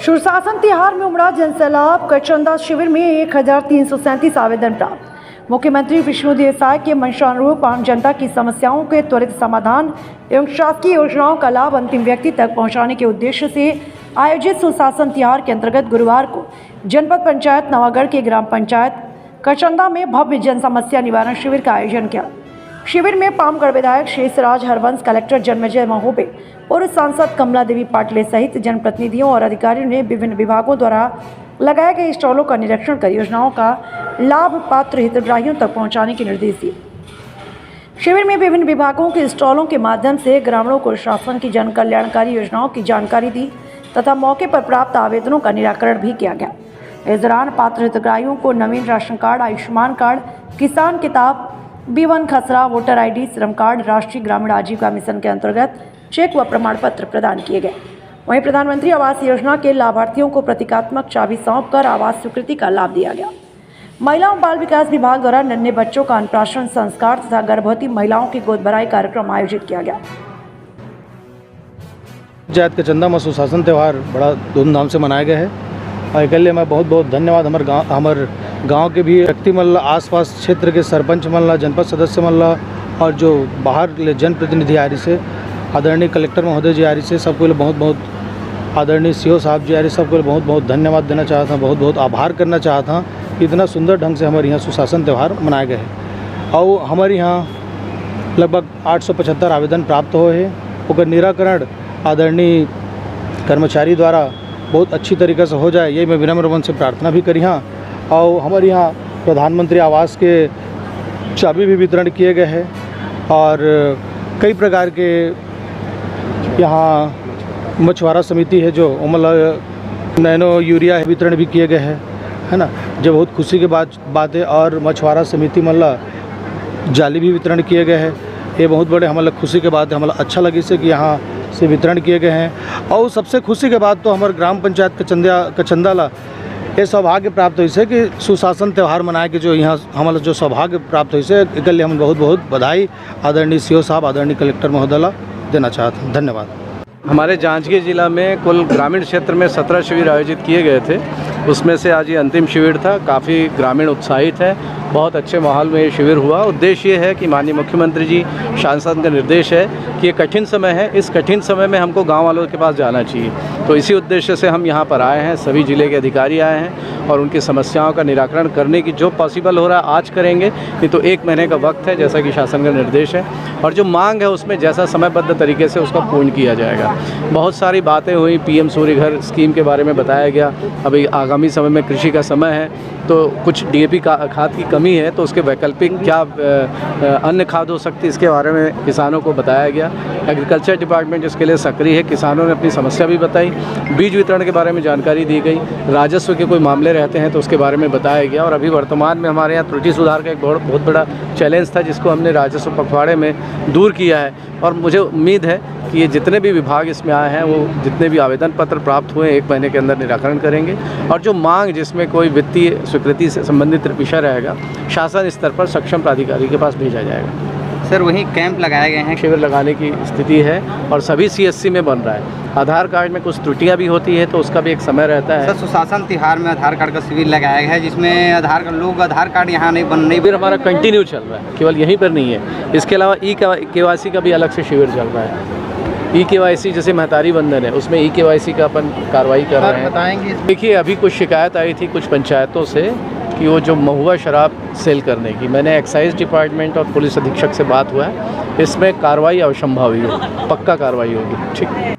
सुशासन तिहार में उमड़ा जनसैलाब। कचंदा शिविर में 1337 आवेदन प्राप्त। मुख्यमंत्री विष्णु देसाई के मंशानुरूप आम जनता की समस्याओं के त्वरित समाधान एवं शासकीय योजनाओं का लाभ अंतिम व्यक्ति तक पहुंचाने के उद्देश्य से आयोजित सुशासन तिहार के अंतर्गत गुरुवार को जनपद पंचायत नवागढ़ के ग्राम पंचायत कचंदा में भव्य जन समस्या निवारण शिविर का आयोजन किया। शिविर में पामगढ़ विधायक शेषराज हरवंश, कलेक्टर जन्मेजय महोबे और सांसद कमला देवी पाटले सहित जनप्रतिनिधियों और अधिकारियों ने विभिन्न विभागों द्वारा लगाए गए स्टॉलों का निरीक्षण कर योजनाओं का लाभ पात्र हितग्राहियों तक पहुंचाने के निर्देश दिए। शिविर में विभिन्न विभागों के स्टॉलों के माध्यम से ग्रामीणों को शासन की जन कल्याणकारी योजनाओं की जानकारी दी तथा मौके पर प्राप्त आवेदनों का निराकरण भी किया गया। इस दौरान पात्र हितग्राहियों को नवीन राशन कार्ड, आयुष्मान कार्ड, किसान किताब, B1 खसरा, वोटर ID, श्रम कार्ड, राष्ट्रीय ग्रामीण आजीविका मिशन के अंतर्गत चेक व प्रमाण पत्र प्रदान किए गए। वहीं प्रधानमंत्री आवास योजना के लाभार्थियों को प्रतीकात्मक चाबी सौंपकर आवास स्वीकृति का लाभ दिया गया। महिला एवं बाल विकास विभाग द्वारा नन्हे बच्चों का अन्नप्राशन संस्कार तथा गर्भवती महिलाओं की गोद भराई कार्यक्रम आयोजित किया गया। पंचायत कचंदा में सुशासन त्यौहार बड़ा धूमधाम से मनाया गया है और एक मैं बहुत बहुत धन्यवाद हमारे गांव के भी व्यक्ति मल्ला, आसपास क्षेत्र के सरपंच मल्ला, जनपद सदस्य मल्ला और जो बाहर जनप्रतिनिधि आ रही से आदरणीय कलेक्टर महोदय जी आ रही से सबको बहुत बहुत आदरणीय CO साहब जी आ रही सबको बहुत बहुत धन्यवाद देना चाहता हूँ, बहुत बहुत आभार करना चाहता हूँ कि इतना सुंदर ढंग से हमारे यहाँ सुशासन त्यौहार मनाया गया है। और हमारे यहाँ लगभग 875 आवेदन प्राप्त हुए हैं। उनका निराकरण आदरणीय कर्मचारी द्वारा बहुत अच्छी तरीके से हो जाए, ये मैं विनम्र मन से प्रार्थना भी करी। हाँ, और हमारे यहाँ प्रधानमंत्री आवास के चाबी भी वितरण किए गए हैं और कई प्रकार के यहाँ मछुआरा समिति है जो मतलब नैनो यूरिया वितरण भी किए गए हैं, है ना, जो बहुत खुशी की बात है। और मछुआरा समिति मतलब जाली भी वितरण किए गए हैं, ये बहुत बड़े हमारे खुशी की बात है। हमारा अच्छा लगी से कि यहाँ से वितरण किए गए हैं। और सबसे खुशी के बाद तो हमारे ग्राम पंचायत कचंदा ये सौभाग्य प्राप्त हुई से कि सुशासन त्यौहार मनाए के जो यहाँ हमारा जो सौभाग्य प्राप्त हुई से इसके लिए हम बहुत बहुत बधाई आदरणीय CO साहब, आदरणीय कलेक्टर महोदय देना चाहते हैं। धन्यवाद। हमारे जांजगीर जिला में कुल ग्रामीण क्षेत्र में 17 शिविर आयोजित किए गए थे, उसमें से आज ये अंतिम शिविर था। काफ़ी ग्रामीण उत्साहित है, बहुत अच्छे माहौल में ये शिविर हुआ। उद्देश्य ये है कि माननीय मुख्यमंत्री जी शासन का निर्देश है कि ये कठिन समय है, इस कठिन समय में हमको गांव वालों के पास जाना चाहिए, तो इसी उद्देश्य से हम यहाँ पर आए हैं। सभी ज़िले के अधिकारी आए हैं और उनकी समस्याओं का निराकरण करने की जो पॉसिबल हो रहा है आज करेंगे, नहीं तो 1 महीने का वक्त है जैसा कि शासन का निर्देश है, और जो मांग है उसमें जैसा समयबद्ध तरीके से उसका पूर्ण किया जाएगा। बहुत सारी बातें हुई, PM सूर्य घर स्कीम के बारे में बताया गया। अभी आगामी समय में कृषि का समय है तो कुछ DAP खाद की कमी है, तो उसके वैकल्पिक क्या अन्य खाद हो सकती है, इसके बारे में किसानों को बताया गया। एग्रीकल्चर डिपार्टमेंट इसके लिए सक्रिय है, किसानों ने अपनी समस्या भी बताई। बीज वितरण के बारे में जानकारी दी गई, राजस्व के कोई मामले रहते हैं तो उसके बारे में बताया गया। और अभी वर्तमान में हमारे यहाँ त्रुटि सुधार का एक बहुत बड़ा चैलेंज था जिसको हमने राजस्व पखवाड़े में दूर किया है। और मुझे उम्मीद है कि ये जितने भी विभाग इसमें आए हैं वो जितने भी आवेदन पत्र प्राप्त हुए 1 महीने के अंदर निराकरण करेंगे, और जो मांग जिसमें कोई वित्तीय स्वीकृति से संबंधित विषय रहेगा शासन स्तर पर सक्षम प्राधिकारी के पास भेजा जाएगा। सर, वहीं कैंप लगाए गए हैं, शिविर लगाने की स्थिति है और सभी CSC में बन रहा है। आधार कार्ड में कुछ त्रुटियां भी होती है तो उसका भी एक समय रहता है। सर, सुशासन तिहार में आधार कार्ड का शिविर लगाया गया है जिसमें आधार कार्ड यहाँ नहीं फिर हमारा कंटिन्यू चल रहा है, केवल यहीं पर नहीं है। इसके अलावा EKYC का भी अलग से शिविर चल रहा है। EKYC जैसे महतारी बंधन है उसमें EKYC का अपन कार्रवाई कर रहे हैं। बताएंगे। देखिए, अभी कुछ शिकायत आई थी कुछ पंचायतों से कि वो जो महुआ शराब सेल करने की, मैंने एक्साइज डिपार्टमेंट और पुलिस अधीक्षक से बात हुआ है, इसमें कार्रवाई अवश्यंभावी होगी, पक्का कार्रवाई होगी। ठीक।